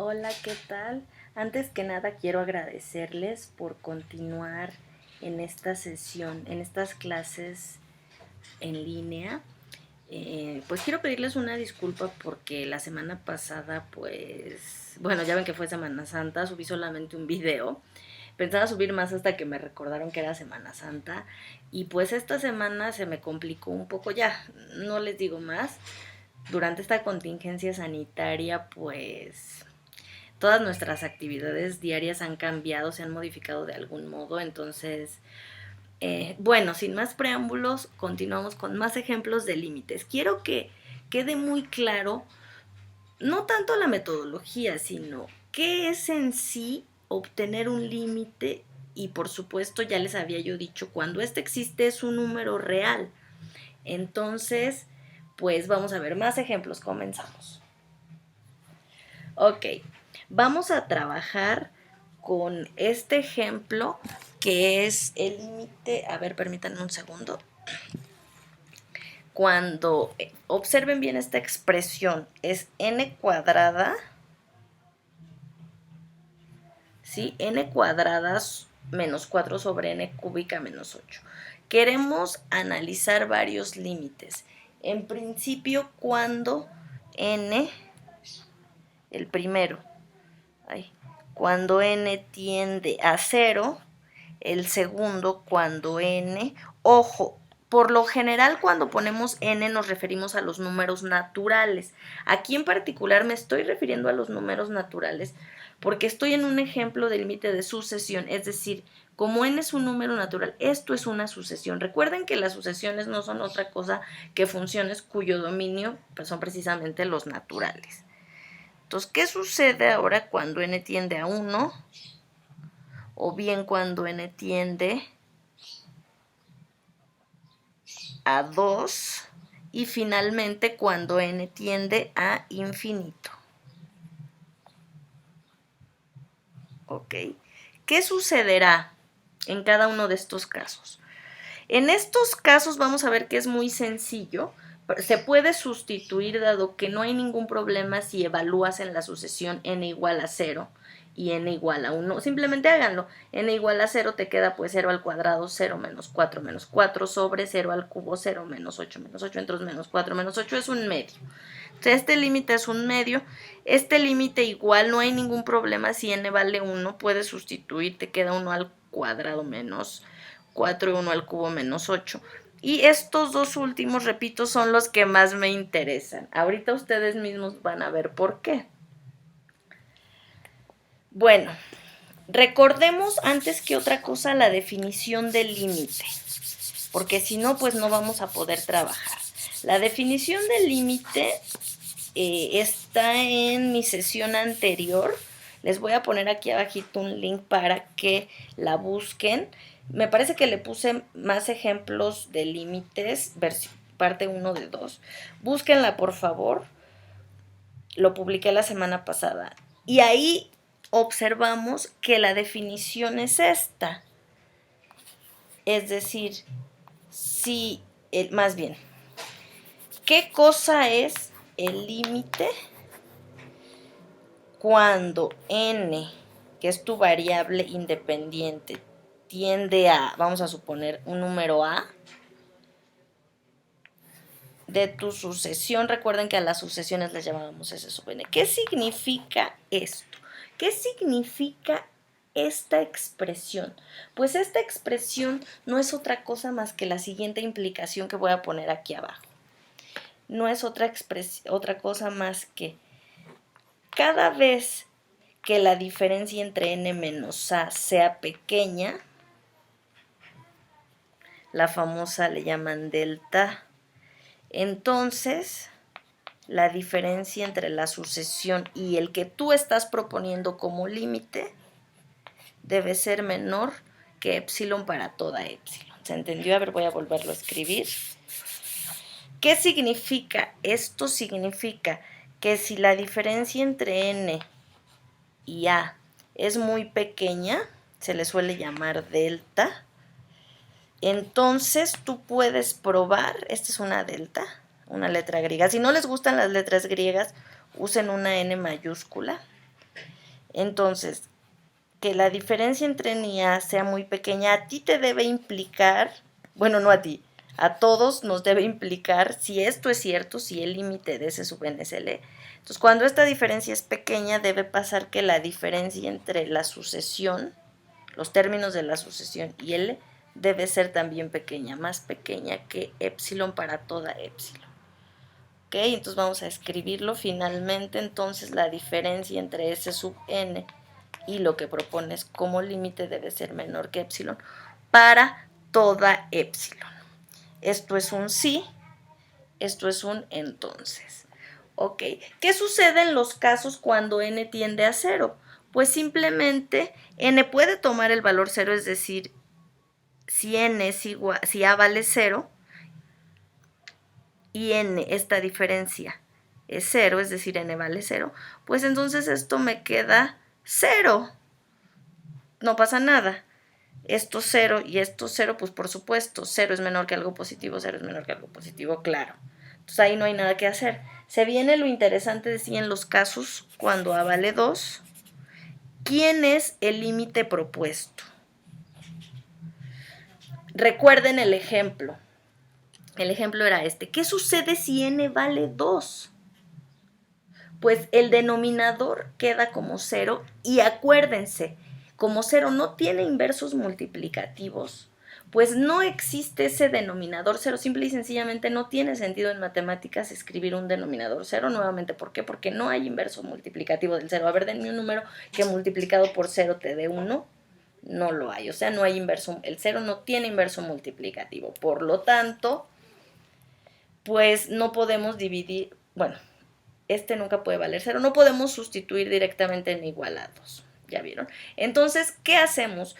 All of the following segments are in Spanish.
Hola, ¿qué tal? Antes que nada quiero agradecerles por continuar en esta sesión, en estas clases en línea. Pues quiero pedirles una disculpa porque la semana pasada, pues, bueno, ya ven que fue Semana Santa, subí solamente un video. Pensaba subir más hasta que me recordaron que era Semana Santa y pues esta semana se me complicó un poco ya, no les digo más. Durante esta contingencia sanitaria, pues todas nuestras actividades diarias han cambiado, se han modificado de algún modo, entonces, bueno, sin más preámbulos, continuamos con más ejemplos de límites. Quiero que quede muy claro, no tanto la metodología, sino qué es en sí obtener un límite y por supuesto ya les había yo dicho, cuando este existe es un número real. Entonces, pues vamos a ver más ejemplos, comenzamos. Ok, vamos a trabajar con este ejemplo que es el límite, a ver, permítanme un segundo. Cuando observen bien esta expresión, es n cuadrada, ¿sí? N cuadradas menos 4 sobre n cúbica menos 8. Queremos analizar varios límites. En principio, cuando n, el primero, cuando n tiende a 0, el segundo cuando n, ojo, por lo general cuando ponemos n nos referimos a los números naturales. Aquí en particular me estoy refiriendo a los números naturales porque estoy en un ejemplo de límite de sucesión, es decir, como n es un número natural, esto es una sucesión. Recuerden que las sucesiones no son otra cosa que funciones cuyo dominio pues, son precisamente los naturales. Entonces, ¿qué sucede ahora cuando n tiende a 1? O bien cuando n tiende a 2 y finalmente cuando n tiende a infinito. ¿Ok? ¿Qué sucederá en cada uno de estos casos? En estos casos vamos a ver que es muy sencillo. Se puede sustituir dado que no hay ningún problema si evalúas en la sucesión n igual a 0 y n igual a 1. Simplemente háganlo. N igual a 0 te queda pues 0 al cuadrado, 0 menos 4 sobre 0 al cubo, 0 menos 8 menos 8, entonces menos 4 menos 8 es un medio. Entonces este límite es un medio. Este límite igual no hay ningún problema si n vale 1. Puedes sustituir, te queda 1 al cuadrado menos 4 y 1 al cubo menos 8. Y estos dos últimos, repito, son los que más me interesan. Ahorita ustedes mismos van a ver por qué. Bueno, recordemos antes que otra cosa la definición del límite, porque si no, pues no vamos a poder trabajar. La definición del límite está en mi sesión anterior. Les voy a poner aquí abajito un link para que la busquen. Me parece que le puse más ejemplos de límites, parte 1 de 2. Búsquenla, por favor. Lo publiqué la semana pasada. Y ahí observamos que la definición es esta. Es decir, si, más bien, ¿qué cosa es el límite cuando n, que es tu variable independiente, tiende a, vamos a suponer, un número a, de tu sucesión? Recuerden que a las sucesiones les llamábamos s sub n. ¿Qué significa esto? ¿Qué significa esta expresión? Pues esta expresión no es otra cosa más que la siguiente implicación que voy a poner aquí abajo. No es otra cosa más que cada vez que la diferencia entre n menos a sea pequeña, la famosa le llaman delta, entonces la diferencia entre la sucesión y el que tú estás proponiendo como límite debe ser menor que epsilon para toda epsilon. ¿Se entendió? A ver, voy a volverlo a escribir. ¿Qué significa? Esto significa que si la diferencia entre n y a es muy pequeña, se le suele llamar delta, entonces tú puedes probar, esta es una delta, una letra griega. Si no les gustan las letras griegas, usen una n mayúscula. Entonces, que la diferencia entre n y a sea muy pequeña, a ti te debe implicar, bueno, no a ti, a todos nos debe implicar, si esto es cierto, si el límite de S sub n es L. Entonces, cuando esta diferencia es pequeña, debe pasar que la diferencia entre la sucesión, los términos de la sucesión y L, debe ser también pequeña, más pequeña que epsilon para toda epsilon. ¿Ok? Entonces vamos a escribirlo finalmente. Entonces la diferencia entre S sub n y lo que propones como límite debe ser menor que epsilon para toda epsilon. Esto es un sí, esto es un entonces. ¿Ok? ¿Qué sucede en los casos cuando n tiende a 0? Pues simplemente n puede tomar el valor 0, es decir, si n es igual, si a vale 0 y n, esta diferencia es 0, es decir, n vale 0, pues entonces esto me queda 0. No pasa nada. Esto 0 y esto 0, pues por supuesto, 0 es menor que algo positivo, 0 es menor que algo positivo, claro. Entonces ahí no hay nada que hacer. Se viene lo interesante de sí en los casos cuando a vale 2. ¿Quién es el límite propuesto? Recuerden el ejemplo. El ejemplo era este. ¿Qué sucede si n vale 2? Pues el denominador queda como 0 y acuérdense, como 0 no tiene inversos multiplicativos, pues no existe ese denominador 0, simple y sencillamente no tiene sentido en matemáticas escribir un denominador 0 nuevamente. ¿Por qué? Porque no hay inverso multiplicativo del 0. A ver, denme un número que multiplicado por 0 te dé 1. No lo hay, o sea, no hay inverso, el 0 no tiene inverso multiplicativo. Por lo tanto, pues no podemos dividir, bueno, este nunca puede valer 0, no podemos sustituir directamente en igual a 2, ¿ya vieron? Entonces, ¿qué hacemos?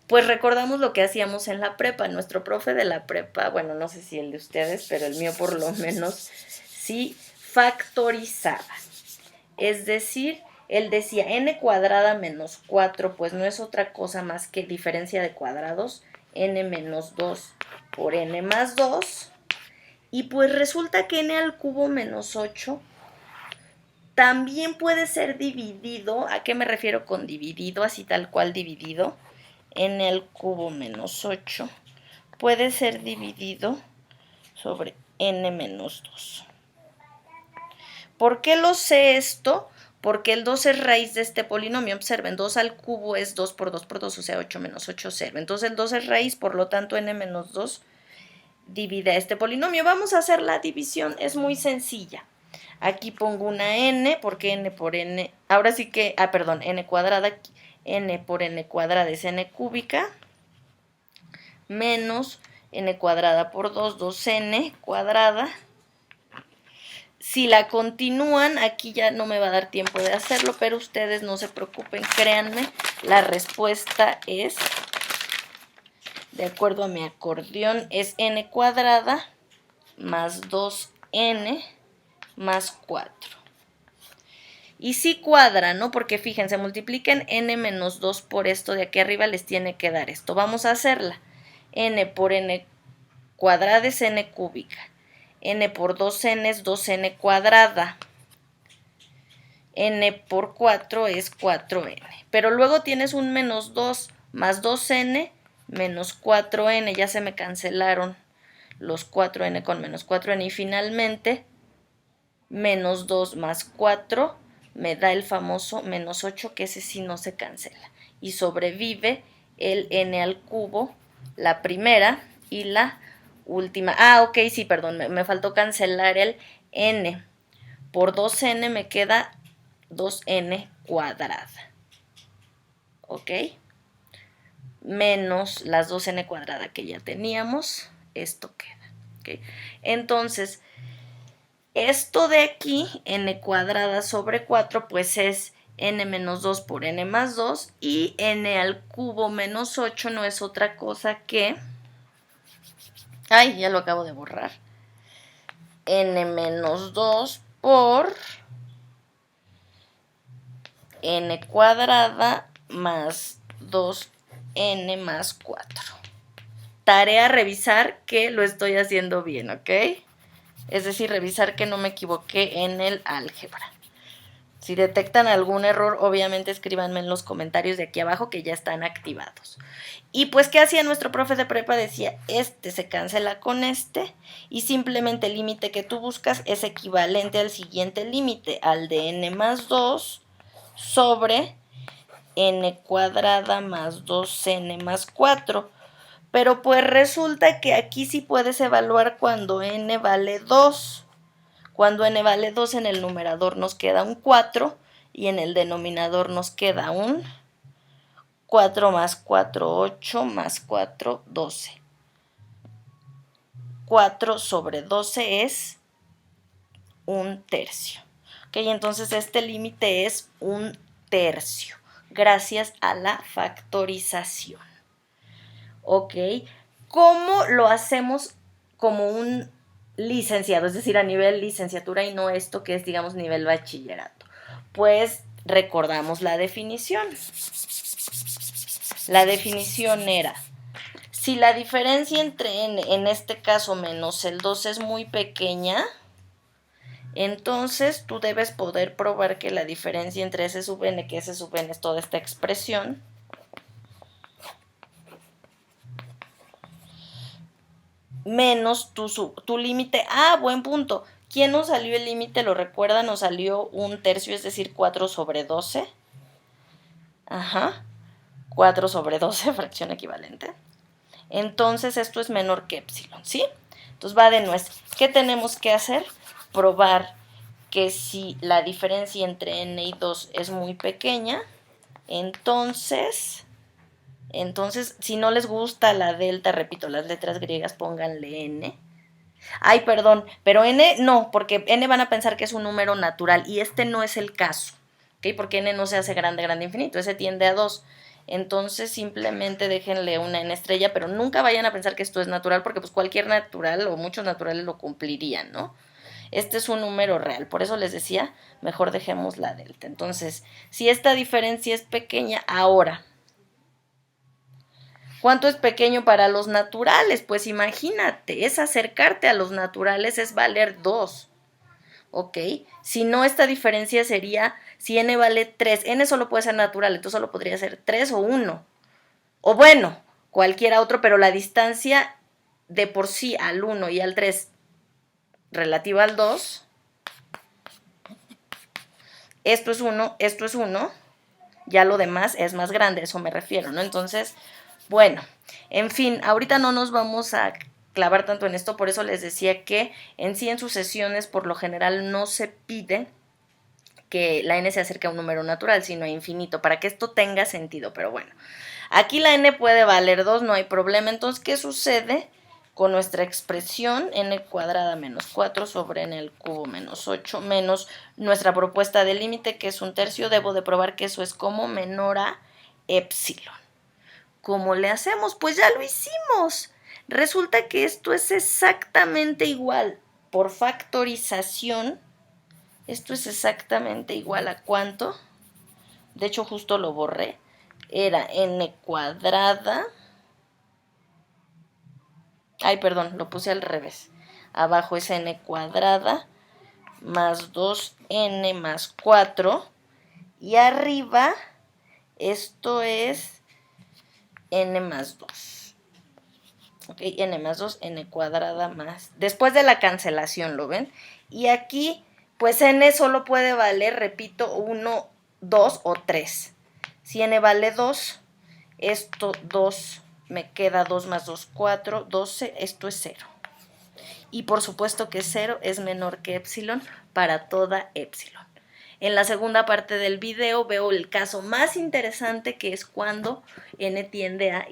Pues recordamos lo que hacíamos en la prepa. Nuestro profe de la prepa, bueno, no sé si el de ustedes, pero el mío por lo menos, sí factorizaba. Es decir, él decía n cuadrada menos 4, pues no es otra cosa más que diferencia de cuadrados, n menos 2 por n más 2, y pues resulta que n al cubo menos 8 también puede ser dividido. ¿A qué me refiero con dividido? Así tal cual dividido. N al cubo menos 8 puede ser dividido sobre n menos 2. ¿Por qué lo sé esto? Porque el 2 es raíz de este polinomio. Observen, 2 al cubo es 2 por 2 por 2, o sea, 8 menos 8, 0. Entonces el 2 es raíz, por lo tanto n menos 2 divide este polinomio. Vamos a hacer la división, es muy sencilla. Aquí pongo una n, porque n por n, ahora sí que, perdón, n cuadrada, n por n cuadrada es n cúbica, menos n cuadrada por 2, 2n cuadrada. Si la continúan, aquí ya no me va a dar tiempo de hacerlo, pero ustedes no se preocupen, créanme, la respuesta es, de acuerdo a mi acordeón, es n cuadrada más 2n más 4. Y sí cuadra, ¿no? Porque fíjense, multipliquen n menos 2 por esto de aquí arriba, les tiene que dar esto. Vamos a hacerla. N por n cuadrada es n cúbica. N por 2n es 2n cuadrada. N por 4 es 4n. Pero luego tienes un menos 2 más 2n menos 4n. Ya se me cancelaron los 4n con menos 4n. Y finalmente, menos 2 más 4 me da el famoso menos 8, que ese sí no se cancela. Y sobrevive el n al cubo, la primera y la última. Ok, sí, perdón, me faltó cancelar el n. Por 2n me queda 2n cuadrada. ¿Ok? Menos las 2n cuadrada que ya teníamos, esto queda. ¿Ok? Entonces, esto de aquí, n cuadrada sobre 4, pues es n menos 2 por n más 2, y n al cubo menos 8 no es otra cosa que, ay, ya lo acabo de borrar, n menos 2 por n cuadrada más 2n más 4. Tarea revisar que lo estoy haciendo bien, ¿ok? Es decir, revisar que no me equivoqué en el álgebra. Si detectan algún error, obviamente escríbanme en los comentarios de aquí abajo que ya están activados. Y pues, ¿qué hacía nuestro profe de prepa? Decía, este se cancela con este y simplemente el límite que tú buscas es equivalente al siguiente límite, al de n más 2 sobre n cuadrada más 2n más 4. Pero pues resulta que aquí sí puedes evaluar cuando n vale 2. Cuando n vale 2 en el numerador nos queda un 4 y en el denominador nos queda un 4 más 4, 8 más 4, 12. 4 sobre 12 es un tercio. Ok, entonces este límite es un tercio gracias a la factorización. Ok, ¿cómo lo hacemos como un licenciado, es decir, a nivel licenciatura y no esto que es, digamos, nivel bachillerato? Pues recordamos la definición. La definición era, si la diferencia entre n, en este caso menos el 2, es muy pequeña, entonces tú debes poder probar que la diferencia entre s sub n, que s sub n es toda esta expresión, menos tu límite. Ah, buen punto. ¿Quién nos salió el límite? ¿Lo recuerda? Nos salió un tercio, es decir, 4 sobre 12. Ajá. 4 sobre 12, fracción equivalente. Entonces esto es menor que epsilon, ¿sí? Entonces va de nuez. ¿Qué tenemos que hacer? Probar que si la diferencia entre n y 2 es muy pequeña, entonces, si no les gusta la delta, repito, las letras griegas, pónganle n. Ay, perdón, pero n no, porque n van a pensar que es un número natural y este no es el caso, ¿ok? Porque n no se hace grande, grande, infinito, ese tiende a 2. Entonces simplemente déjenle una n estrella, pero nunca vayan a pensar que esto es natural, porque pues cualquier natural o muchos naturales lo cumplirían, ¿no? Este es un número real, por eso les decía, mejor dejemos la delta. Entonces, si esta diferencia es pequeña, ahora, ¿cuánto es pequeño para los naturales? Pues imagínate, es acercarte a los naturales, es valer 2. ¿Ok? Si no, esta diferencia sería, si n vale 3, n solo puede ser natural, entonces solo podría ser 3 o 1. O bueno, cualquiera otro, pero la distancia de por sí al 1 y al 3 relativa al 2, esto es 1, esto es 1, ya lo demás es más grande, a eso me refiero, ¿no? Entonces, bueno, en fin, ahorita no nos vamos a clavar tanto en esto, por eso les decía que en sí en sus sesiones por lo general no se pide que la n se acerque a un número natural, sino a infinito, para que esto tenga sentido, pero bueno, aquí la n puede valer 2, no hay problema. Entonces, ¿qué sucede con nuestra expresión? N cuadrada menos 4 sobre n al cubo menos 8 menos nuestra propuesta de límite, que es un tercio. Debo de probar que eso es como menor a epsilon. ¿Cómo le hacemos? Pues ya lo hicimos. Resulta que esto es exactamente igual por factorización. Esto es exactamente igual a ¿cuánto? De hecho, justo lo borré. Era n cuadrada. Ay, perdón, lo puse al revés. Abajo es n cuadrada más 2n más 4. Y arriba, esto es n más 2. Ok, n más 2, n cuadrada más. Después de la cancelación, ¿lo ven? Y aquí, pues n solo puede valer, repito, 1, 2 o 3. Si n vale 2, esto 2 me queda 2 más 2, 4, 12, esto es 0. Y por supuesto que 0 es menor que epsilon para toda epsilon. En la segunda parte del video veo el caso más interesante, que es cuando n tiende a